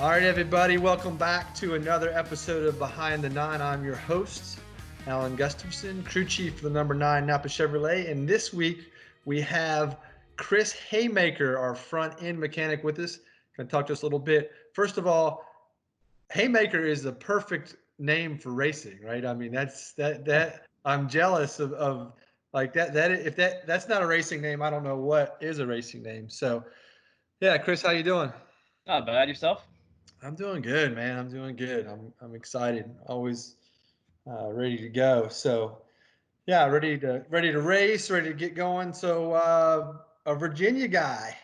All right, everybody, welcome back to another episode of Behind the Nine. I'm your host, Alan Gustafson, crew chief for the number 9 Napa Chevrolet. And this week we have Chris Haymaker, our front end mechanic, with us. Going to talk to us a little bit. First of all, Haymaker is the perfect name for racing, right? I mean, that I'm jealous of like that. If that's not a racing name, I don't know what is a racing name. So, yeah, Chris, how you doing? Not bad. Yourself? I'm doing good, man. I'm doing good. I'm excited. Always ready to go. So yeah, ready to race, ready to get going. So a Virginia guy. Yep.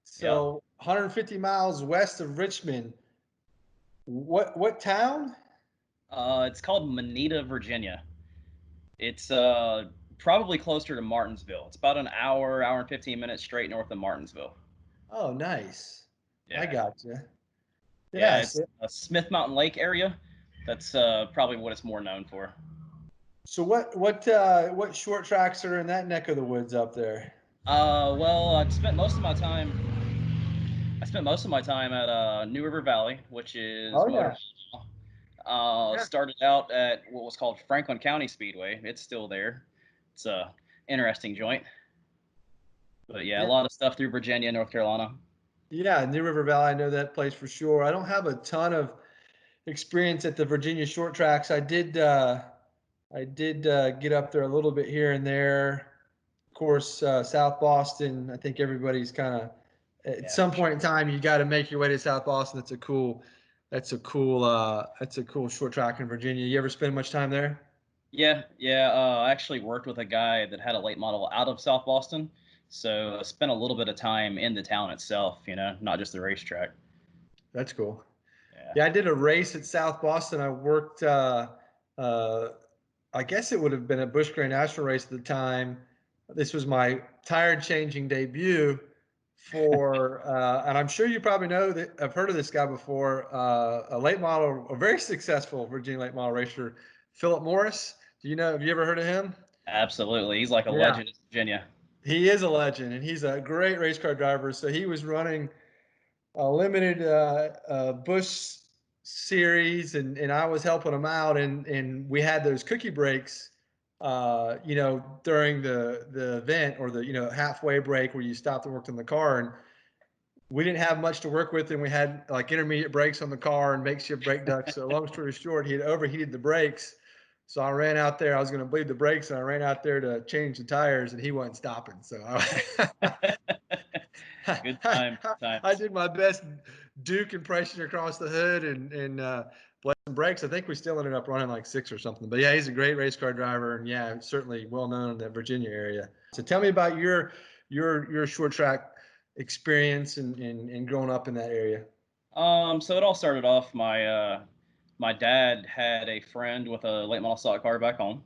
So 150 miles west of Richmond. What town? It's called Moneta, Virginia. It's probably closer to Martinsville. It's about an hour and 15 minutes straight north of Martinsville. Oh, nice. I Yeah. got you. Yeah, Yes. it's a Smith Mountain Lake area. That's probably what it's more known for. So what short tracks are in that neck of the woods up there? Well, I spent most of my time at New River Valley, which is Oh yeah. MidOhio. Yeah. Started out at what was called Franklin County Speedway. It's still there. It's a interesting joint. But yeah, a Yeah. lot of stuff through Virginia, North Carolina. Yeah, New River Valley, I know that place for sure. I don't have a ton of experience at the Virginia short tracks. I did get up there a little bit here and there. Of course, South Boston. I think everybody's kind of at Yeah, some for point sure. in time you got to make your way to South Boston. That's a cool short track in Virginia. You ever spend much time there? Yeah. I actually worked with a guy that had a late model out of South Boston, so I spent a little bit of time in the town itself. Not just the racetrack. That's cool. Yeah. Yeah, I did a race at South Boston. I worked. Uh, I guess it would have been a Busch Grand National race at the time. This was my tire changing debut and I'm sure you probably know that I've heard of this guy before, a late model, a very successful Virginia late model racer, Philip Morris. Have you ever heard of him? Absolutely. He's like a Yeah, legend in Virginia. he is a legend and he's a great race car driver. So he was running a limited Bush series, and I was helping him out, and we had those cookie breaks, during the event or the halfway break where you stopped and worked on the car, and we didn't have much to work with, and we had like intermediate brakes on the car and makeshift brake ducts. So long story short, he had overheated the brakes. So I ran out there. I was going to bleed the brakes, and I ran out there to change the tires, and he wasn't stopping. So Good I, time. Good I times. did my best Duke impression across the hood and bled some brakes. I think we still ended up running like 6 or something. But yeah, he's a great race car driver, and yeah, certainly well known in the Virginia area. So tell me about your short track experience and growing up in that area. So it all started off. My dad had a friend with a late model stock car back home.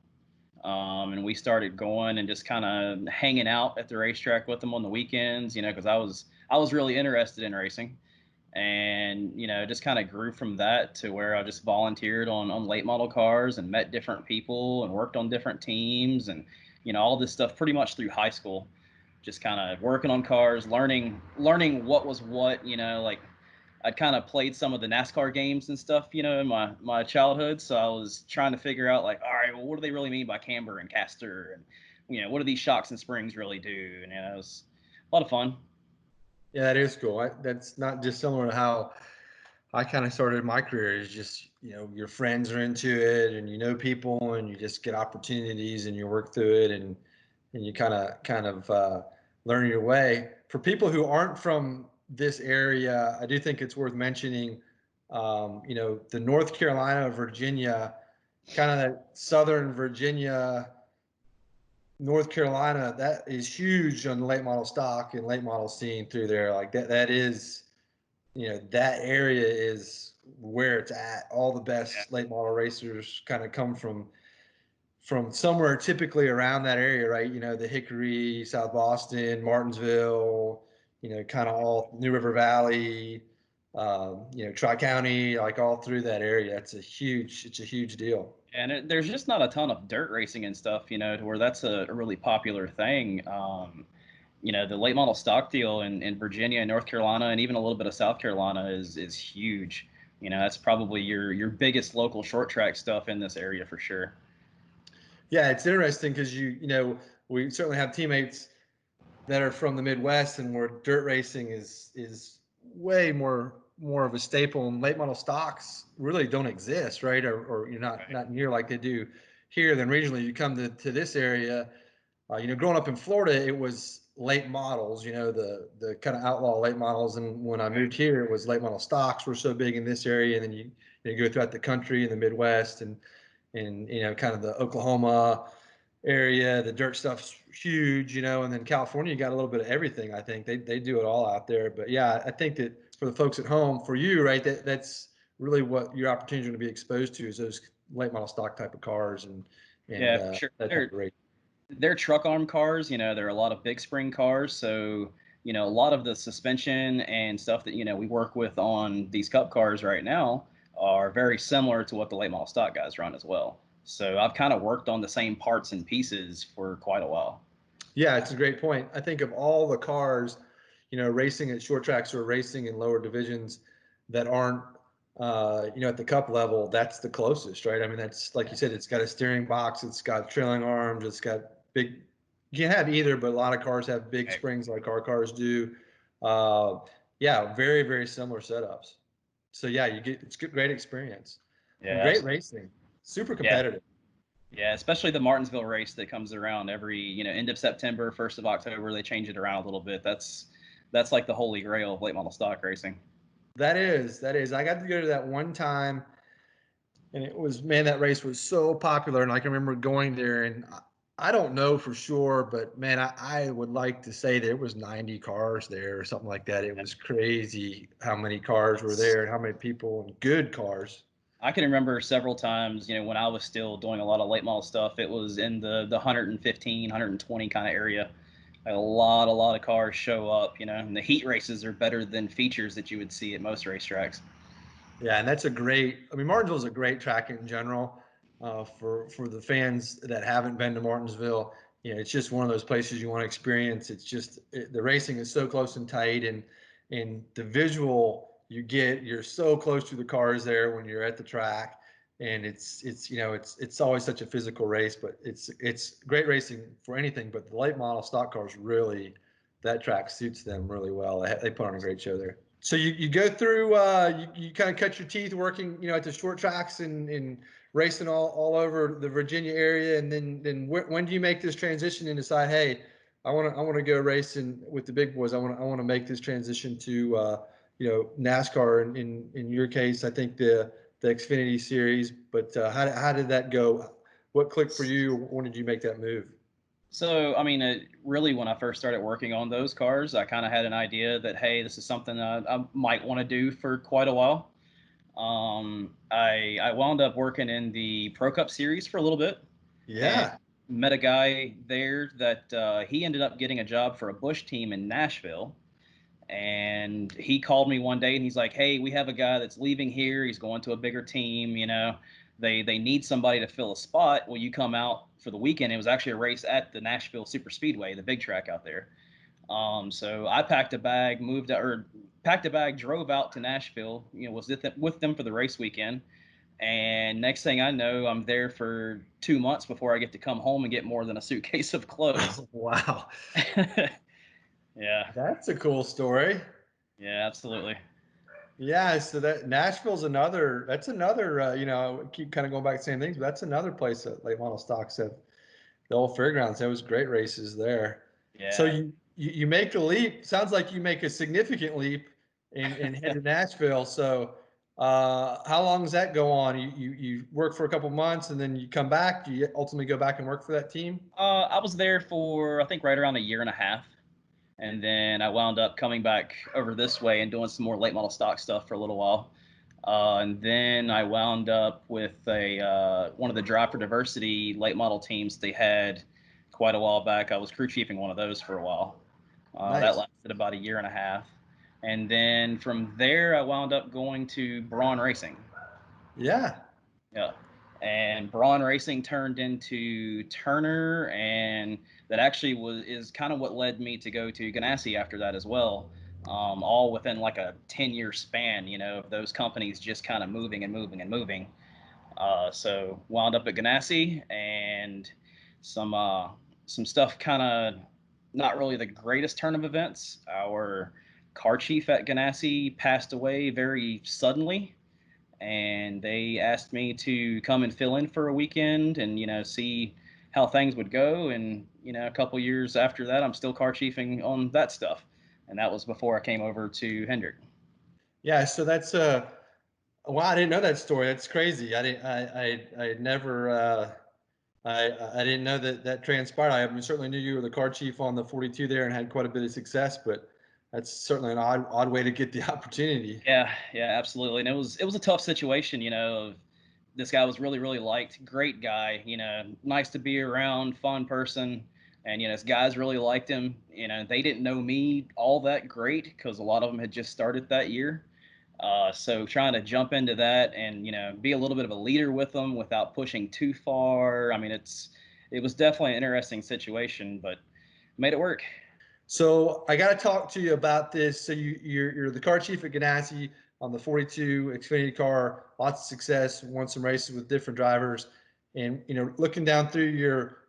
And we started going and just kind of hanging out at the racetrack with them on the weekends, because I was really interested in racing, and just kind of grew from that to where I just volunteered on late model cars and met different people and worked on different teams and all this stuff pretty much through high school, just kind of working on cars, learning what was what, like I'd kind of played some of the NASCAR games and stuff, in my childhood. So I was trying to figure out like, all right, well, what do they really mean by camber and caster, and what do these shocks and springs really do? And it was a lot of fun. Yeah, that is cool. That's not dissimilar to how I kind of started my career. Is just your friends are into it, and people, and you just get opportunities, and you work through it, and you kind of learn your way. For people who aren't from this area, I do think it's worth mentioning. The North Carolina, Virginia, kind of that Southern Virginia, North Carolina, that is huge on the late model stock and late model scene through there. Like that is, that area is where it's at. All the Yeah. best late model racers kind of come from somewhere typically around that area, right? The Hickory, South Boston, Martinsville, kind of all New River Valley, Tri County, like all through that area. It's a huge deal. And there's just not a ton of dirt racing and stuff, to where that's a really popular thing. the late model stock deal in Virginia and North Carolina and even a little bit of South Carolina is huge. That's probably your biggest local short track stuff in this area for sure. Yeah, it's interesting because we certainly have teammates that are from the Midwest and where dirt racing is way more of a staple, and late model stocks really don't exist, right? Or you're not near like they do here. Then regionally, you come to this area. Growing up in Florida, it was late models, the kind of outlaw late models. And when I moved here, it was late model stocks were so big in this area. And then you go throughout the country in the Midwest and kind of the Oklahoma area, the dirt stuff's huge, and then California, you got a little bit of everything. I think they do it all out there. But yeah, I think that for the folks at home, for you, right, that's really what your opportunity is going to be exposed to is those late model stock type of cars and Yeah, for sure. that type of race. They're truck arm cars. There are a lot of big spring cars. So, a lot of the suspension and stuff that, we work with on these cup cars right now are very similar to what the late model stock guys run as well. So I've kind of worked on the same parts and pieces for quite a while. Yeah, it's a great point. I think of all the cars, racing at short tracks or racing in lower divisions that aren't, at the cup level, that's the closest, right? I mean, that's like you said, it's got a steering box, it's got trailing arms, it's got big. You can have either, but a lot of cars have big springs like our cars do. Yeah, very, very similar setups. So yeah, it's good, great experience Yeah, and great absolutely. racing, super competitive. Yeah, especially the Martinsville race that comes around every, end of September, 1st of October. They change it around a little bit. That's like the holy grail of late model stock racing. That is. I got to go to that one time, and it was, man, that race was so popular, and I can remember going there, and I don't know for sure, but man, I would like to say there was 90 cars there or something like that. It was crazy how many cars were there and how many people and good cars. I can remember several times, when I was still doing a lot of late model stuff, it was in the 115, 120 kind of area. Like a lot of cars show up, and the heat races are better than features that you would see at most racetracks. Yeah, and that's I mean, Martinsville is a great track in general. For the fans that haven't been to Martinsville, it's just one of those places you want to experience. It's just the racing is so close and tight, and the visual you get, you're so close to the cars there when you're at the track, and it's always such a physical race, but it's great racing for anything. But the late model stock cars really, that track suits them really well. They put on a great show there. So you go through, you kind of cut your teeth working, at the short tracks and racing all over the Virginia area. And then when do you make this transition and decide, hey, I want to go racing with the big boys. I want to make this transition to, NASCAR. In your case, I think the Xfinity series. But how did that go? What clicked for you? When did you make that move? So, I mean, really, when I first started working on those cars, I kind of had an idea that, hey, this is something I might want to do for quite a while. I wound up working in the Pro Cup series for a little bit and Yeah. met a guy there that he ended up getting a job for a Busch team in Nashville. And he called me one day and he's like, hey, we have a guy that's leaving here. He's going to a bigger team. They need somebody to fill a spot. Will you come out for the weekend? It was actually a race at the Nashville Super Speedway, the big track out there. So I packed a bag, drove out to Nashville, was with them for the race weekend. And next thing I know, I'm there for 2 months before I get to come home and get more than a suitcase of clothes. Wow. Yeah. That's a cool story. Yeah, absolutely. Yeah, so that Nashville's that's another, keep kind of going back to the same things, but that's another place that late model stocks have the old fairgrounds. There was great races there. So Yeah. you make the leap. Sounds like you make a significant leap and head to Nashville. So how long does that go on? You work for a couple months and then you come back. Do you ultimately go back and work for that team? I was there for, I think, right around a year and a half. And then I wound up coming back over this way and doing some more late model stock stuff for a little while. And then I wound up with one of the Drive for Diversity late model teams they had quite a while back. I was crew chiefing one of those for a while. That Nice. lasted about a year and a half. And then from there, I wound up going to Braun Racing. Yeah. Yeah. and Braun Racing turned into Turner, and that actually is kind of what led me to go to Ganassi after that as well. All within like a 10-year span, of those companies just kind of moving and moving and moving. So wound up at Ganassi, and some stuff kind of not really the greatest turn of events. Our car chief at Ganassi passed away very suddenly, and they asked me to come and fill in for a weekend and see how things would go. And a couple years after that, I'm still car chiefing on that stuff, and that was before I came over to Hendrick. Yeah, so that's wow, I didn't know that story. That's crazy. I didn't I never I didn't know that that transpired. I mean, certainly knew you were the car chief on the 42 there and had quite a bit of success, but that's certainly an odd way to get the opportunity. Yeah, absolutely. And it was a tough situation. This guy was really, really liked, great guy, nice to be around, fun person. And, his guys really liked him. They didn't know me all that great because a lot of them had just started that year. So trying to jump into that and, be a little bit of a leader with them without pushing too far. I mean, it was definitely an interesting situation, but made it work. So I got to talk to you about this. So you're the car chief at Ganassi on the 42 Xfinity car. Lots of success. Won some races with different drivers, and looking down through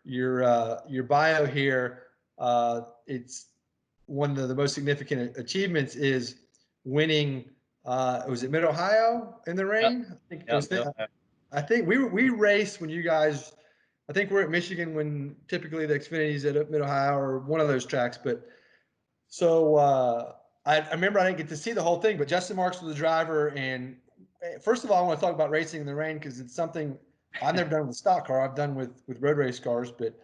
your bio here, it's one of the most significant achievements is winning. Was it MidOhio in the Yep. rain? I think it Yep. was. Yep. I think we raced when you guys. I think we're at Michigan when typically the Xfinity's at MidOhio or one of those tracks, but so I remember I didn't get to see the whole thing, but Justin Marks was the driver. And first of all, I want to talk about racing in the rain because it's something I've never done with a stock car. I've done with road race cars, but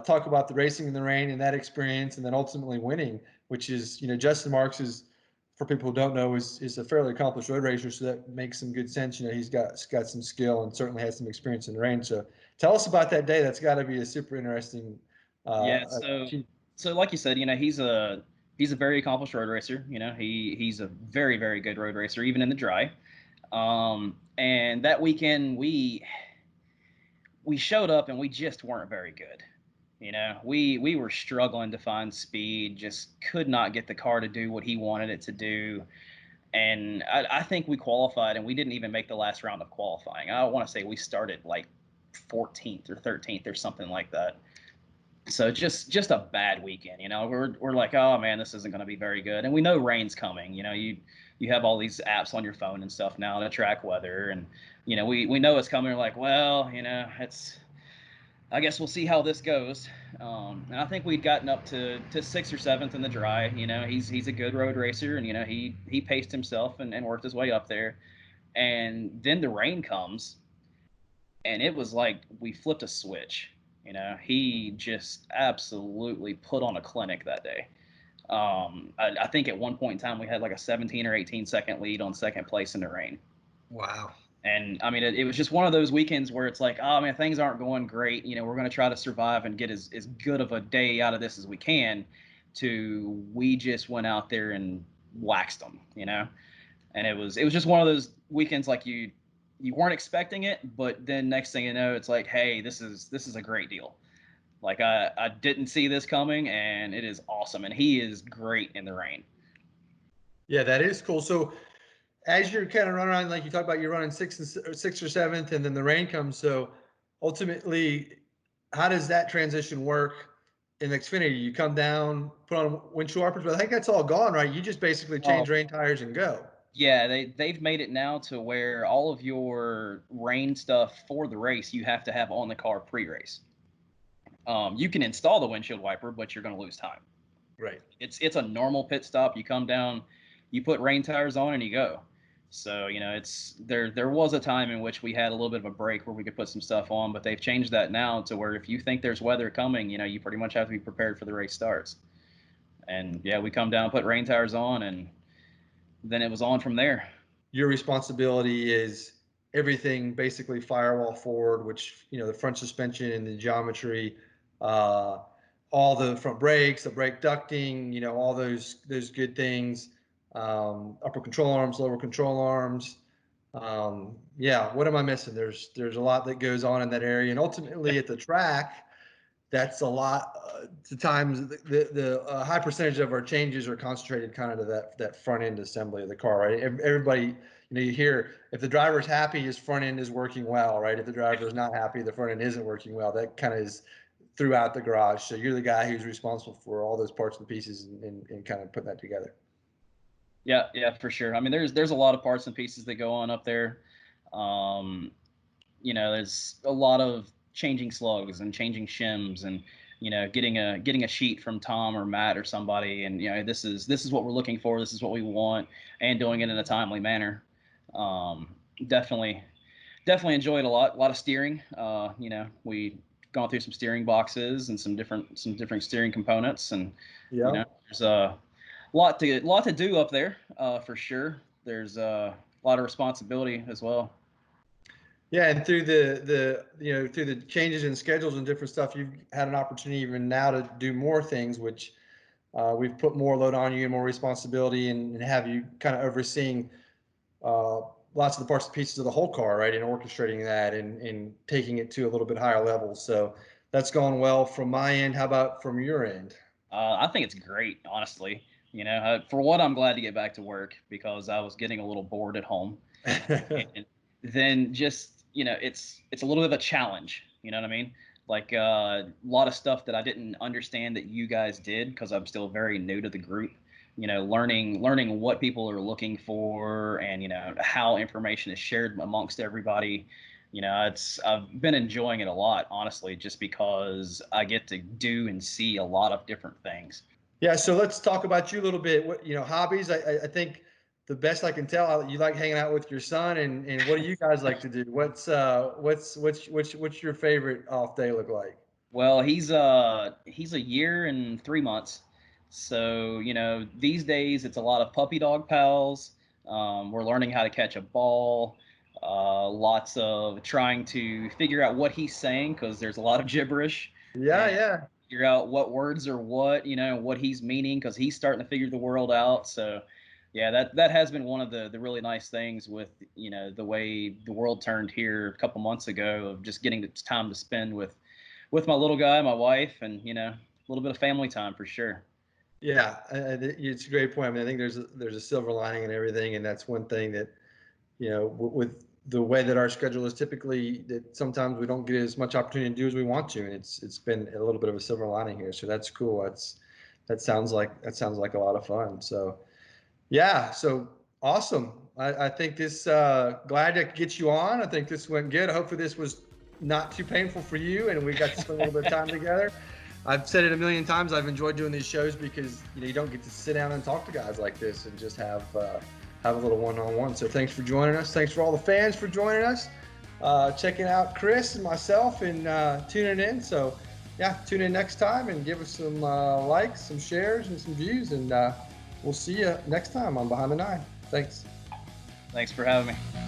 talk about the racing in the rain and that experience, and then ultimately winning, which is Justin Marks is, for people who don't know, is a fairly accomplished road racer, so that makes some good sense. He's got some skill and certainly has some experience in the rain. So tell us about that day. That's got to be a super interesting. Yeah. So like you said, he's a very accomplished road racer. He's a very, very good road racer, even in the dry. And that weekend we showed up and we just weren't very good. We were struggling to find speed, just could not get the car to do what he wanted it to do. And I think we qualified and we didn't even make the last round of qualifying. I want to say we started like 14th or 13th or something like that. So just a bad weekend. We're like, oh man, this isn't going to be very good. And we know rain's coming. You have all these apps on your phone and stuff now to track weather, and we know it's coming. We're like, well, it's, I guess we'll see how this goes. And I think we'd gotten up to sixth or seventh in the dry. He's a good road racer, and he paced himself and worked his way up there. And then the rain comes, and it was like we flipped a switch. He just absolutely put on a clinic that day. I think at one point in time we had like a 17 or 18-second lead on second place in the rain. Wow. And I mean, it was just one of those weekends where it's like, oh man, things aren't going great. We're going to try to survive and get as good of a day out of this as we can. We just went out there and waxed them. And it was just one of those weekends like you weren't expecting it, but then next thing you know, it's like, hey, this is a great deal. Like I didn't see this coming, and it is awesome. And he is great in the rain. Yeah, that is cool. So as you're kind of running around, like you talked about, you're running sixth or seventh, and then the rain comes. So ultimately, how does that transition work in Xfinity? You come down, put on windshield wipers, but I think that's all gone, right? You just basically change Oh, rain tires and go. yeah, they've made it now to where all of your rain stuff for the race you have to have on the car pre-race. You can install the windshield wiper, but you're going to lose time. Right. It's a normal pit stop. You come down, you put rain tires on, and you go. So it's there was a time in which we had a little bit of a break where we could put some stuff on, but they've changed that now to where if you think there's weather coming, you pretty much have to be prepared for the race starts. And yeah, we come down, put rain tires on, and then it was on from there. Your responsibility is everything basically firewall forward, which the front suspension and the geometry, uh, all the front brakes, the brake ducting, all those good things, upper control arms, lower control arms, Yeah, what am I missing? There's a lot that goes on in that area, and ultimately at the track, that's a lot. To times the high percentage of our changes are concentrated kind of to that front end assembly of the car, right? Everybody, you hear if the driver's happy, his front end is working well, right? If the driver is not happy, the front end isn't working well. That kind of is throughout the garage. So you're the guy who's responsible for all those parts and pieces and kind of putting that together. Yeah, for sure. I mean, there's a lot of parts and pieces that go on up there. Um, there's a lot of changing slugs and changing shims and getting a sheet from Tom or Matt or somebody, and this is what we're looking for, this is what we want, and doing it in a timely manner. Definitely enjoyed a lot of steering. We gone through some steering boxes and some different steering components, and Yeah. there's a lot to do up there, for sure. There's a lot of responsibility as well. Yeah, and through through the changes in schedules and different stuff, you've had an opportunity even now to do more things, which we've put more load on you and more responsibility, and have you kind of overseeing lots of the parts and pieces of the whole car, right, and orchestrating that and taking it to a little bit higher level. So that's gone well from my end. How about from your end? I think it's great, honestly. For one, I'm glad to get back to work because I was getting a little bored at home. And then just it's a little bit of a challenge. You know what I mean? Like a lot of stuff that I didn't understand that you guys did because I'm still very new to the group. Learning what people are looking for, and how information is shared amongst everybody. I've been enjoying it a lot, honestly, just because I get to do and see a lot of different things. Yeah, so let's talk about you a little bit. What, hobbies. I think the best I can tell, you like hanging out with your son, and what do you guys like to do? What's your favorite off day look like? Well, he's a year and 3 months, so these days it's a lot of puppy dog pals. We're learning how to catch a ball. Lots of trying to figure out what he's saying because there's a lot of gibberish, Yeah, and yeah. figure out what words are what, what he's meaning because he's starting to figure the world out. So, yeah, that has been one of the really nice things with the way the world turned here a couple months ago, of just getting the time to spend with my little guy, my wife, and a little bit of family time for sure. Yeah, it's a great point. I mean, I think there's a silver lining in everything, and that's one thing that with the way that our schedule is typically, that sometimes we don't get as much opportunity to do as we want to, and it's been a little bit of a silver lining here. So that's cool. That sounds like a lot of fun. So yeah, so awesome. I think this glad to get you on. I think this went good. Hopefully this was not too painful for you, and we got to spend a little bit of time together. I've said it a million times. I've enjoyed doing these shows because you don't get to sit down and talk to guys like this and just have a little one-on-one. So thanks for joining us. Thanks for all the fans for joining us, checking out Chris and myself, and tuning in. So yeah, tune in next time and give us some likes, some shares, and some views. And we'll see you next time on Behind the Nine. Thanks. Thanks for having me.